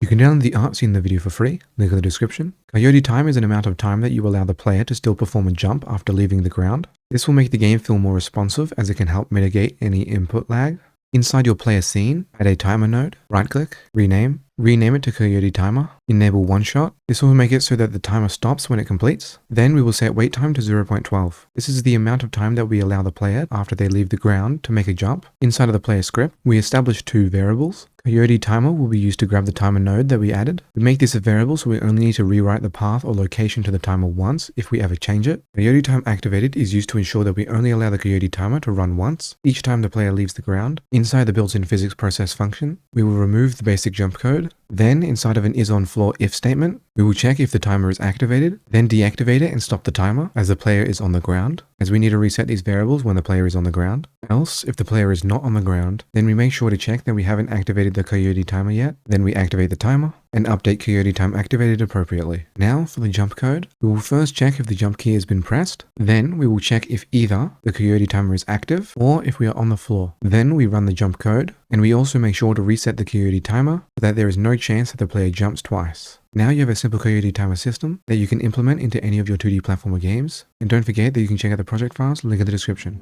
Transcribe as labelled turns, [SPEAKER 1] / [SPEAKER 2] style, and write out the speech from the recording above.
[SPEAKER 1] You can download the art seen in the video for free, link in the description. Coyote Timer is an amount of time that you allow the player to still perform a jump after leaving the ground. This will make the game feel more responsive as it can help mitigate any input lag. Inside your player scene, add a timer node, right-click, rename it to Coyote Timer, enable one-shot. This will make it so that the timer stops when it completes. Then we will set wait time to 0.12. This is the amount of time that we allow the player after they leave the ground to make a jump. Inside of the player script, we establish two variables. Coyote Timer will be used to grab the timer node that we added. We make this a variable so we only need to rewrite the path or location to the timer once if we ever change it. Coyote Time activated is used to ensure that we only allow the Coyote Timer to run once, each time the player leaves the ground. Inside the built-in physics process function, we will remove the basic jump code. Then, inside of an isOnFloor if statement, we will check if the timer is activated, then deactivate it and stop the timer as the player is on the ground, as we need to reset these variables when the player is on the ground. Else, if the player is not on the ground, then we make sure to check that we haven't activated the Coyote Timer yet, then we activate the timer and update Coyote Time activated appropriately. Now, for the jump code, we will first check if the jump key has been pressed, then we will check if either the Coyote Timer is active or if we are on the floor. Then we run the jump code, and we also make sure to reset the Coyote Timer so that there is no chance that the player jumps twice. Now you have a simple Coyote Timer system that you can implement into any of your 2D platformer games. And don't forget that you can check out the project files, link in the description.